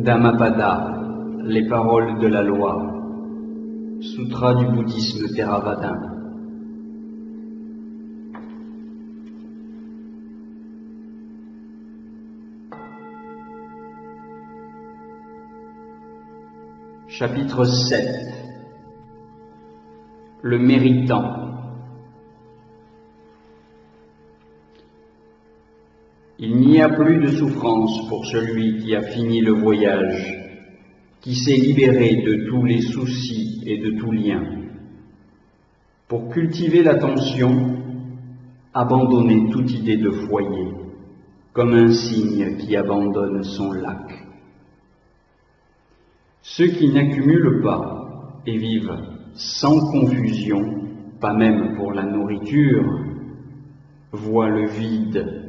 Dhammapada, les paroles de la loi. Sutra du bouddhisme Theravada. Chapitre 7. Le méritant. Il n'y a plus de souffrance pour celui qui a fini le voyage, qui s'est libéré de tous les soucis et de tout lien. Pour cultiver l'attention, abandonnez toute idée de foyer, comme un cygne qui abandonne son lac. Ceux qui n'accumulent pas et vivent sans confusion, pas même pour la nourriture, voient le vide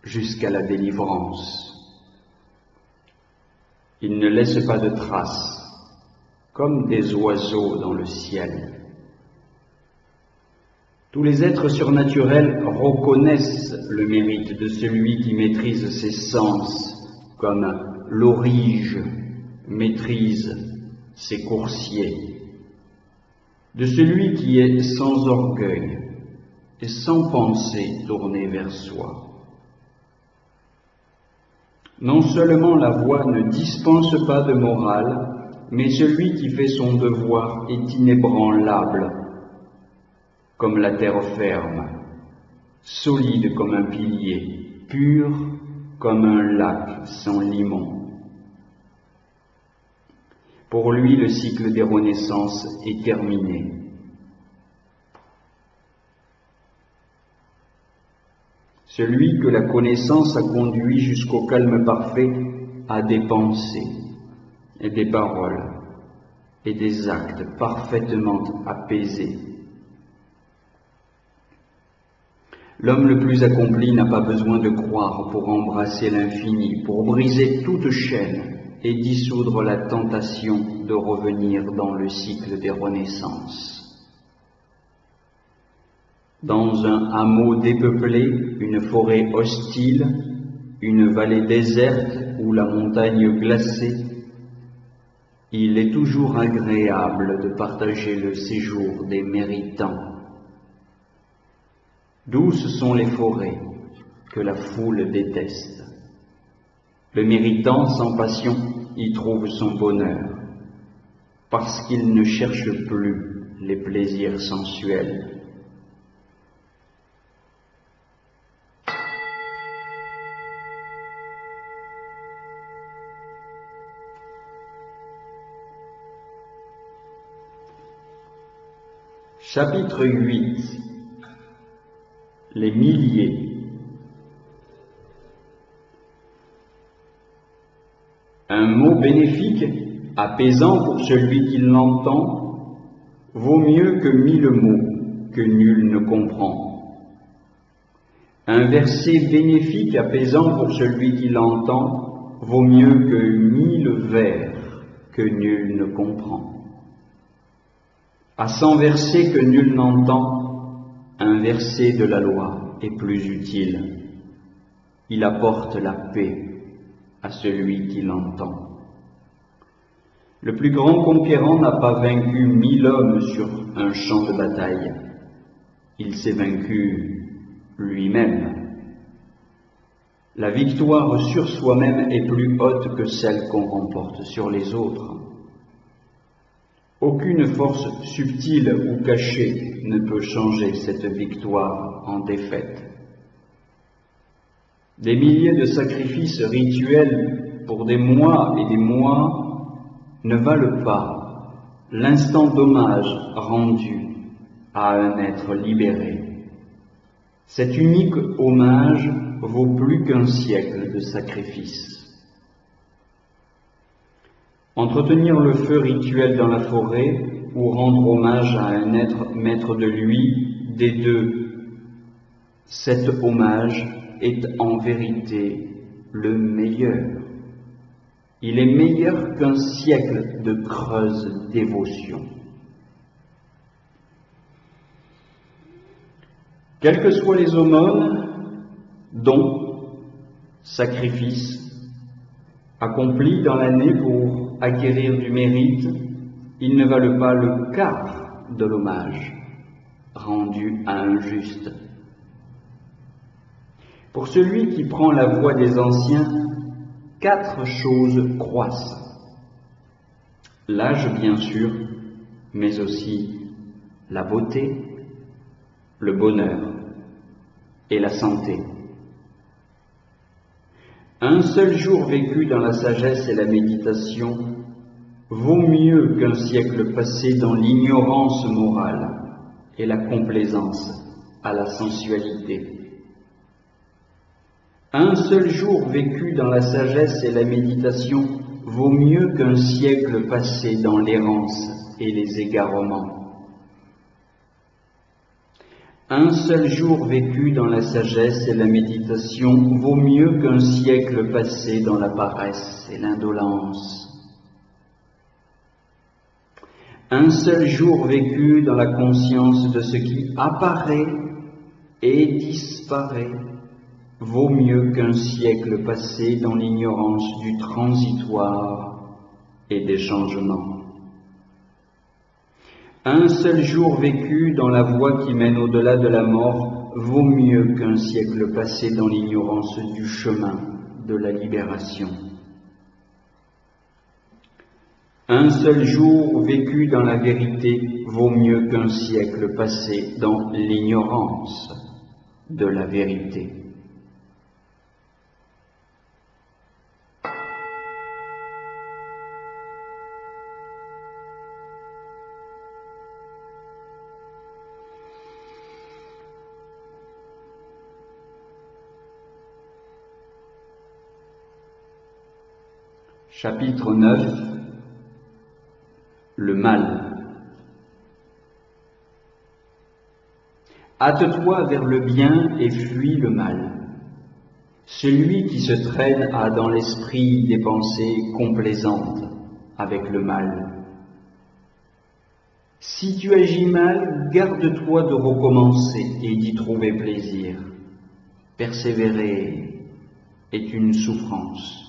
jusqu'à la délivrance. Ils ne laissent pas de traces, comme des oiseaux dans le ciel. Tous les êtres surnaturels reconnaissent le mérite de celui qui maîtrise ses sens, comme l'aurige maîtrise ses coursiers, de celui qui est sans orgueil et sans pensée tournée vers soi. Non seulement la voie ne dispense pas de morale, mais celui qui fait son devoir est inébranlable, comme la terre ferme, solide comme un pilier, pur comme un lac sans limon. Pour lui, le cycle des renaissances est terminé. Celui que la connaissance a conduit jusqu'au calme parfait a des pensées et des paroles et des actes parfaitement apaisés. L'homme le plus accompli n'a pas besoin de croire pour embrasser l'infini, pour briser toute chaîne et dissoudre la tentation de revenir dans le cycle des renaissances. Dans un hameau dépeuplé, une forêt hostile, une vallée déserte ou la montagne glacée, il est toujours agréable de partager le séjour des méritants. Douces sont les forêts que la foule déteste. Le méritant sans passion y trouve son bonheur, parce qu'il ne cherche plus les plaisirs sensuels. Chapitre 8. Les milliers. Un mot bénéfique, apaisant pour celui qui l'entend, vaut mieux que 1000 mots que nul ne comprend. Un verset bénéfique, apaisant pour celui qui l'entend, vaut mieux que 1000 vers que nul ne comprend. À 100 versets que nul n'entend, un verset de la loi est plus utile. Il apporte la paix à celui qui l'entend. Le plus grand conquérant n'a pas vaincu 1000 hommes sur un champ de bataille. Il s'est vaincu lui-même. La victoire sur soi-même est plus haute que celle qu'on remporte sur les autres. Aucune force subtile ou cachée ne peut changer cette victoire en défaite. Des milliers de sacrifices rituels pour des mois et des mois ne valent pas l'instant d'hommage rendu à un être libéré. Cet unique hommage vaut plus qu'un siècle de sacrifices. Entretenir le feu rituel dans la forêt ou rendre hommage à un être maître de lui, des deux, cet hommage est en vérité le meilleur. Il est meilleur qu'un siècle de creuse dévotion. Quelles que soient les aumônes, dons, sacrifices, accomplis dans l'année pour acquérir du mérite, ils ne valent pas le quart de l'hommage rendu à un juste. Pour celui qui prend la voie des anciens, 4 choses croissent. L'âge, bien sûr, mais aussi la beauté, le bonheur et la santé. Un seul jour vécu dans la sagesse et la méditation vaut mieux qu'un siècle passé dans l'ignorance morale et la complaisance à la sensualité. Un seul jour vécu dans la sagesse et la méditation vaut mieux qu'un siècle passé dans l'errance et les égarements. Un seul jour vécu dans la sagesse et la méditation vaut mieux qu'un siècle passé dans la paresse et l'indolence. Un seul jour vécu dans la conscience de ce qui apparaît et disparaît vaut mieux qu'un siècle passé dans l'ignorance du transitoire et des changements. Un seul jour vécu dans la voie qui mène au-delà de la mort vaut mieux qu'un siècle passé dans l'ignorance du chemin de la libération. Un seul jour vécu dans la vérité vaut mieux qu'un siècle passé dans l'ignorance de la vérité. Chapitre 9. Le mal. Hâte-toi vers le bien et fuis le mal. Celui qui se traîne a dans l'esprit des pensées complaisantes avec le mal. Si tu agis mal, garde-toi de recommencer et d'y trouver plaisir. Persévérer est une souffrance.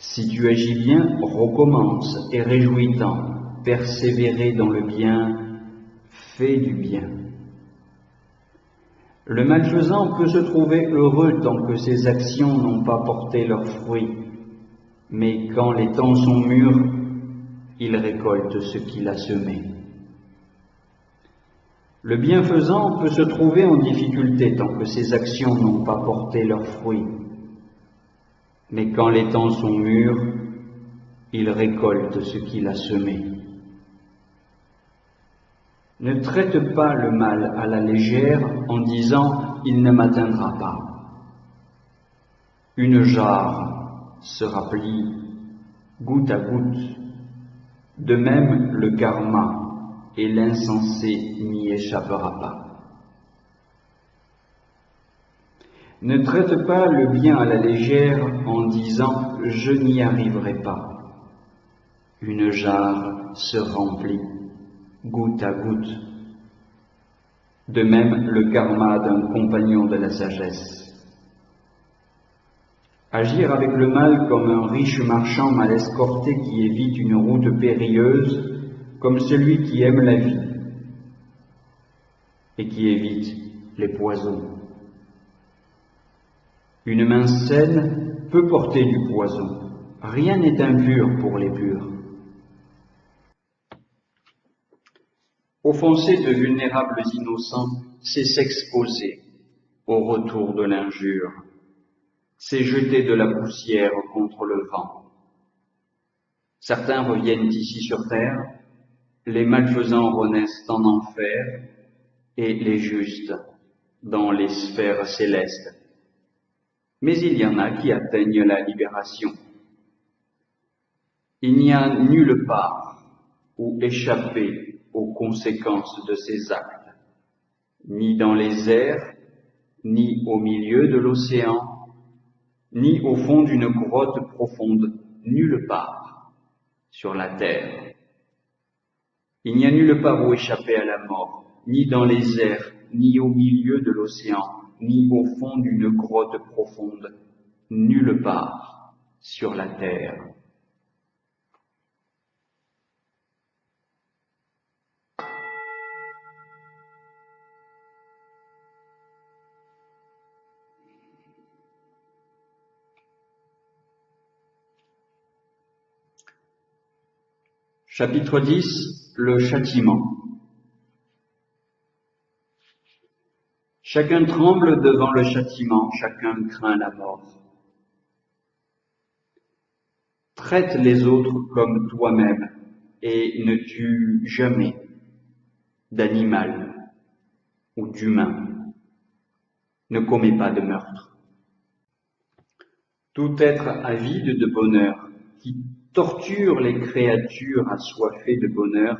Si tu agis bien, recommence et réjouis-t'en. Persévérer dans le bien, fais du bien. Le malfaisant peut se trouver heureux tant que ses actions n'ont pas porté leurs fruits, mais quand les temps sont mûrs, il récolte ce qu'il a semé. Le bienfaisant peut se trouver en difficulté tant que ses actions n'ont pas porté leurs fruits, mais quand les temps sont mûrs, il récolte ce qu'il a semé. Ne traite pas le mal à la légère en disant « il ne m'atteindra pas ». Une jarre se remplit goutte à goutte. De même, le karma et l'insensé n'y échappera pas. Ne traite pas le bien à la légère en disant « je n'y arriverai pas ». Une jarre se remplit goutte à goutte. De même, le karma d'un compagnon de la sagesse. Agir avec le mal comme un riche marchand mal escorté qui évite une route périlleuse, comme celui qui aime la vie et qui évite les poisons. Une main saine peut porter du poison. Rien n'est impur pour les purs. Offenser de vulnérables innocents, c'est s'exposer au retour de l'injure. C'est jeter de la poussière contre le vent. Certains reviennent ici sur terre, les malfaisants renaissent en enfer, et les justes dans les sphères célestes. Mais il y en a qui atteignent la libération. Il n'y a nulle part où échapper aux conséquences de ces actes, ni dans les airs, ni au milieu de l'océan, ni au fond d'une grotte profonde, nulle part sur la terre. Il n'y a nulle part où échapper à la mort, ni dans les airs, ni au milieu de l'océan, ni au fond d'une grotte profonde, nulle part sur la terre. Chapitre 10, le châtiment. Chacun tremble devant le châtiment, chacun craint la mort. Traite les autres comme toi-même et ne tue jamais d'animal ou d'humain. Ne commets pas de meurtre. Tout être avide de bonheur, qui torture les créatures assoiffées de bonheur,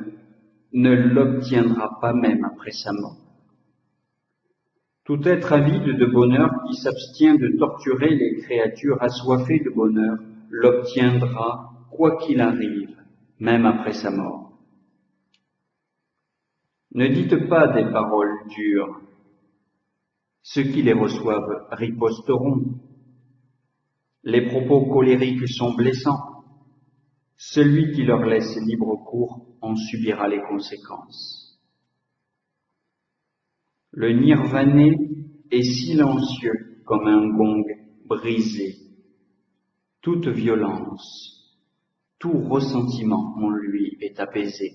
ne l'obtiendra pas même après sa mort. Tout être avide de bonheur qui s'abstient de torturer les créatures assoiffées de bonheur l'obtiendra quoi qu'il arrive, même après sa mort. Ne dites pas des paroles dures. Ceux qui les reçoivent riposteront. Les propos colériques sont blessants. Celui qui leur laisse libre cours en subira les conséquences. Le nirvané est silencieux comme un gong brisé. Toute violence, tout ressentiment en lui est apaisé.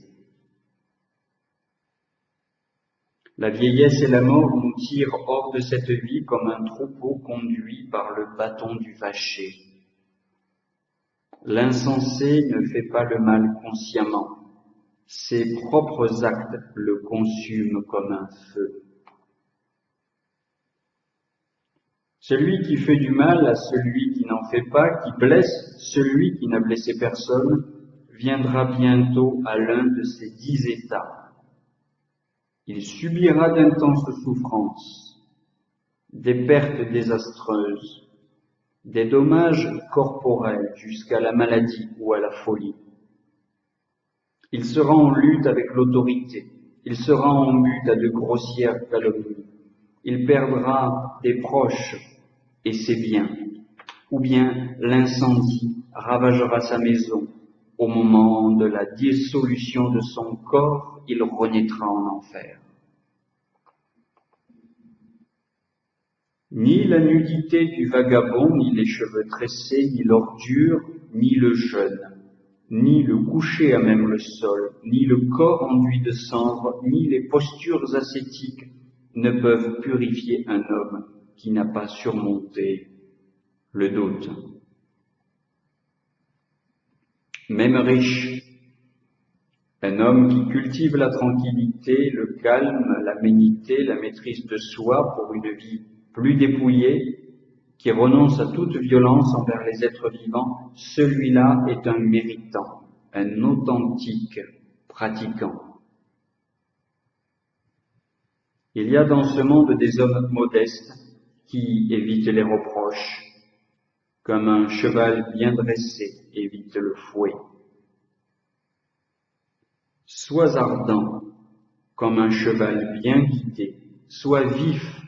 La vieillesse et la mort nous tirent hors de cette vie comme un troupeau conduit par le bâton du vacher. L'insensé ne fait pas le mal consciemment. Ses propres actes le consument comme un feu. Celui qui fait du mal à celui qui n'en fait pas, qui blesse celui qui n'a blessé personne, viendra bientôt à l'un de ces 10 états. Il subira d'intenses souffrances, des pertes désastreuses, des dommages corporels jusqu'à la maladie ou à la folie. Il sera en lutte avec l'autorité, il sera en butte à de grossières calomnies, il perdra des proches et ses biens, ou bien l'incendie ravagera sa maison. Au moment de la dissolution de son corps, il renaîtra en enfer. Ni la nudité du vagabond, ni les cheveux tressés, ni l'ordure, ni le jeûne, ni le coucher à même le sol, ni le corps enduit de cendre, ni les postures ascétiques ne peuvent purifier un homme qui n'a pas surmonté le doute. Même riche, un homme qui cultive la tranquillité, le calme, l'aménité, la maîtrise de soi pour une vie plus dépouillée, qui renonce à toute violence envers les êtres vivants, celui-là est un méritant, un authentique pratiquant. Il y a dans ce monde des hommes modestes qui évitent les reproches, comme un cheval bien dressé évite le fouet. Sois ardent comme un cheval bien guidé, sois vif,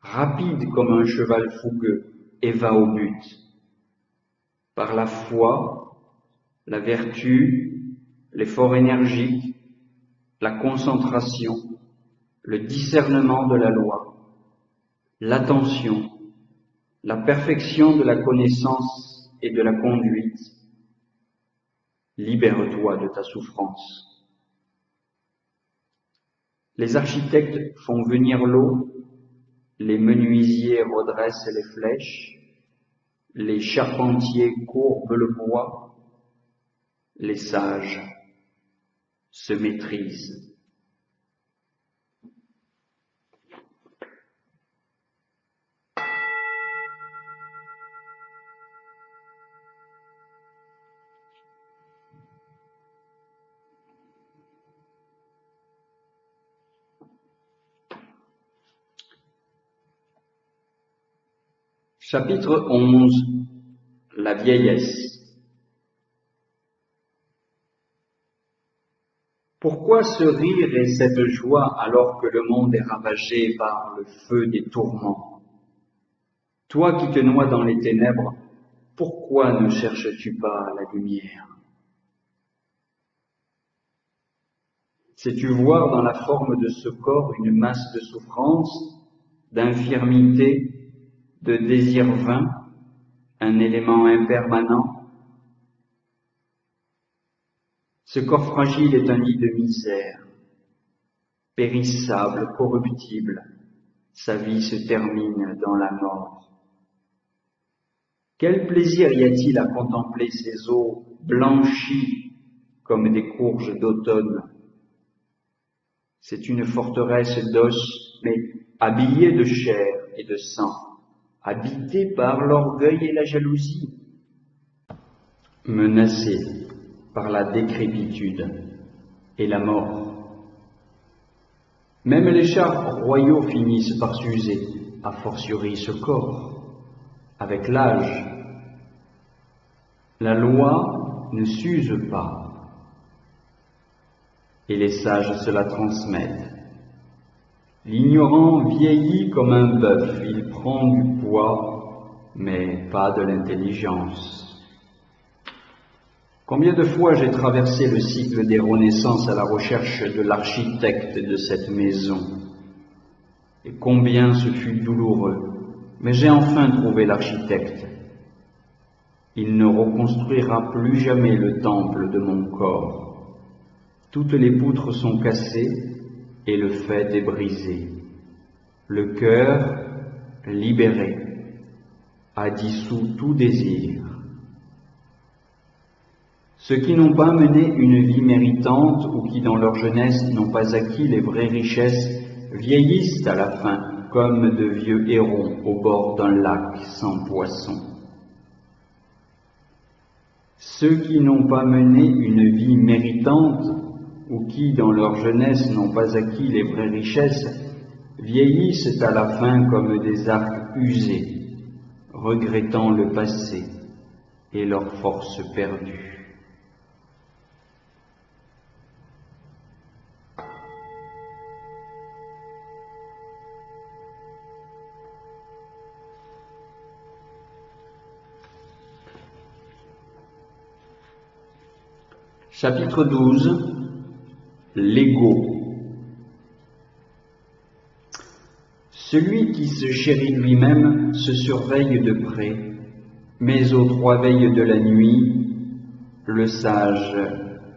rapide comme un cheval fougueux, et va au but. Par la foi, la vertu, l'effort énergique, la concentration, le discernement de la loi, l'attention, la perfection de la connaissance et de la conduite, libère-toi de ta souffrance. Les architectes font venir l'eau, les menuisiers redressent les flèches, les charpentiers courbent le bois, les sages se maîtrisent. Chapitre 11. La vieillesse. Pourquoi ce rire et cette joie alors que le monde est ravagé par le feu des tourments? Toi qui te noies dans les ténèbres, pourquoi ne cherches-tu pas la lumière? Sais-tu voir dans la forme de ce corps une masse de souffrance, d'infirmité, de désir vain, un élément impermanent? Ce corps fragile est un nid de misère, périssable, corruptible. Sa vie se termine dans la mort. Quel plaisir y a-t-il à contempler ces eaux blanchies comme des courges d'automne? C'est une forteresse d'os, mais habillée de chair et de sang, habitée par l'orgueil et la jalousie, menacée par la décrépitude et la mort. Même les chars royaux finissent par s'user, a fortiori ce corps, avec l'âge. La loi ne s'use pas, et les sages se la transmettent. L'ignorant vieillit comme un bœuf, il prend du poids, mais pas de l'intelligence. Combien de fois j'ai traversé le cycle des renaissances à la recherche de l'architecte de cette maison, et combien ce fut douloureux, mais j'ai enfin trouvé l'architecte. Il ne reconstruira plus jamais le temple de mon corps. Toutes les poutres sont cassées et le fait est brisé. Le cœur, libéré, a dissous tout désir. Ceux qui n'ont pas mené une vie méritante ou qui dans leur jeunesse n'ont pas acquis les vraies richesses vieillissent à la fin comme de vieux hérons au bord d'un lac sans poisson. Ceux qui n'ont pas mené une vie méritante ou qui, dans leur jeunesse, n'ont pas acquis les vraies richesses, vieillissent à la fin comme des arcs usés, regrettant le passé et leur force perdue. Chapitre 12. L'ego. Celui qui se chérit lui-même se surveille de près, mais aux 3 veilles de la nuit, le sage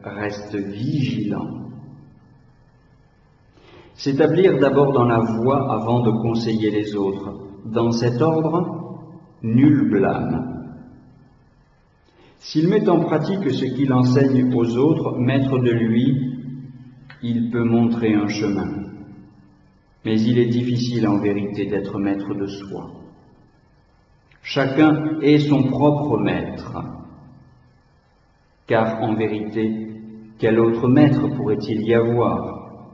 reste vigilant. S'établir d'abord dans la voie avant de conseiller les autres. Dans cet ordre, nul blâme. S'il met en pratique ce qu'il enseigne aux autres, maître de lui, il peut montrer un chemin. Mais il est difficile en vérité d'être maître de soi. Chacun est son propre maître. Car en vérité, quel autre maître pourrait-il y avoir?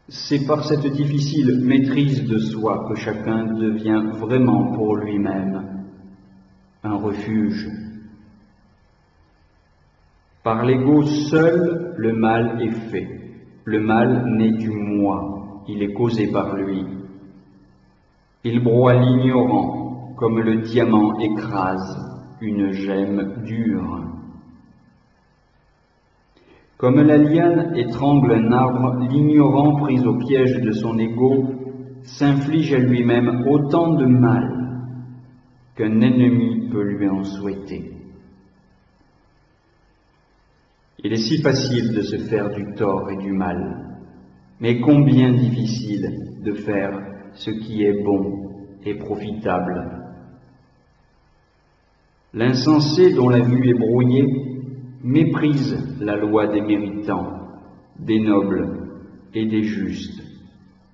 C'est par cette difficile maîtrise de soi que chacun devient vraiment pour lui-même un refuge. Par l'ego seul, le mal est fait. Le mal naît du moi, il est causé par lui. Il broie l'ignorant, comme le diamant écrase une gemme dure. Comme la liane étrangle un arbre, l'ignorant pris au piège de son ego s'inflige à lui-même autant de mal qu'un ennemi peut lui en souhaiter. Il est si facile de se faire du tort et du mal, mais combien difficile de faire ce qui est bon et profitable. L'insensé dont la vue est brouillée méprise la loi des méritants, des nobles et des justes,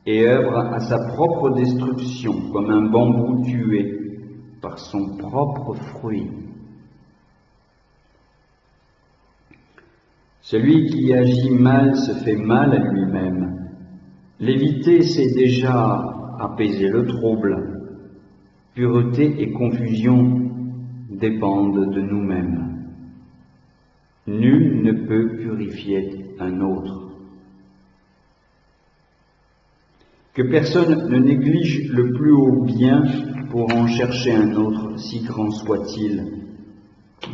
et œuvre à sa propre destruction comme un bambou tué par son propre fruit. Celui qui agit mal se fait mal à lui-même. L'éviter, c'est déjà apaiser le trouble. Pureté et confusion dépendent de nous-mêmes. Nul ne peut purifier un autre. Que personne ne néglige le plus haut bien pour en chercher un autre, si grand soit-il.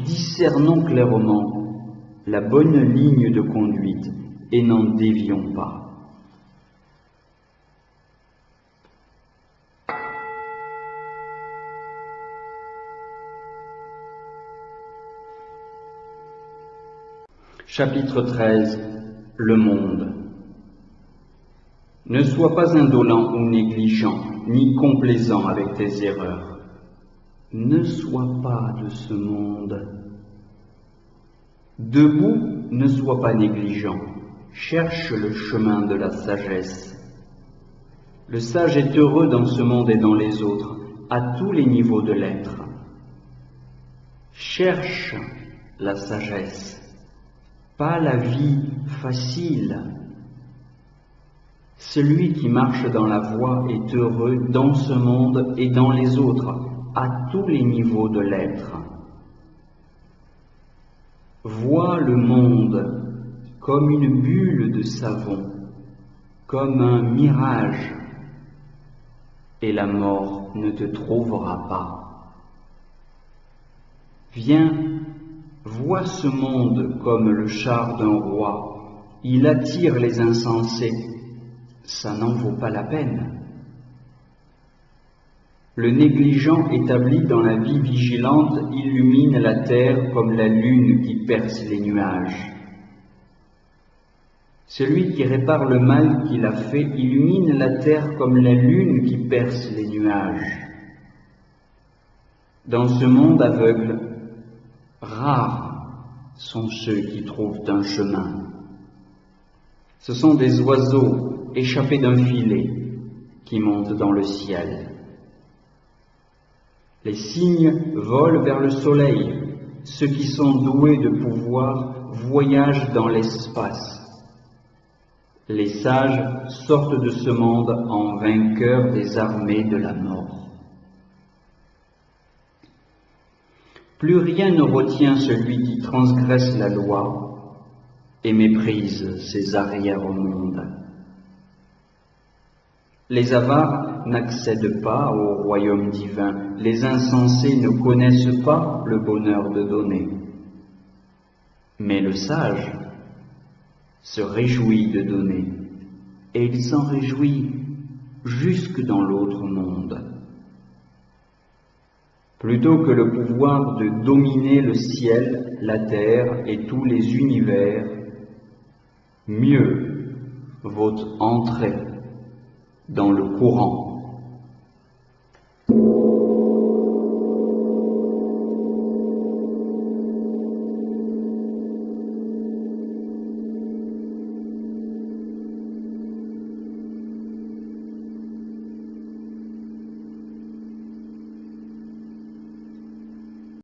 Discernons clairement la bonne ligne de conduite et n'en dévions pas. Chapitre 13. Le monde. Ne sois pas indolent ou négligent, ni complaisant avec tes erreurs. Ne sois pas de ce monde. Debout, ne sois pas négligent. Cherche le chemin de la sagesse. Le sage est heureux dans ce monde et dans les autres, à tous les niveaux de l'être. Cherche la sagesse, pas la vie facile. Celui qui marche dans la voie est heureux dans ce monde et dans les autres, à tous les niveaux de l'être. Vois le monde comme une bulle de savon, comme un mirage, et la mort ne te trouvera pas. Viens, vois ce monde comme le char d'un roi, il attire les insensés, ça n'en vaut pas la peine. Le négligent établi dans la vie vigilante illumine la terre comme la lune qui perce les nuages. Celui qui répare le mal qu'il a fait illumine la terre comme la lune qui perce les nuages. Dans ce monde aveugle, rares sont ceux qui trouvent un chemin. Ce sont des oiseaux échappés d'un filet qui montent dans le ciel. Les cygnes volent vers le soleil, ceux qui sont doués de pouvoir voyagent dans l'espace. Les sages sortent de ce monde en vainqueurs des armées de la mort. Plus rien ne retient celui qui transgresse la loi et méprise ses arrières au monde. Les avares n'accèdent pas au royaume divin, les insensés ne connaissent pas le bonheur de donner. Mais le sage se réjouit de donner, et il s'en réjouit jusque dans l'autre monde. Plutôt que le pouvoir de dominer le ciel, la terre et tous les univers, mieux vaut entrer dans le courant.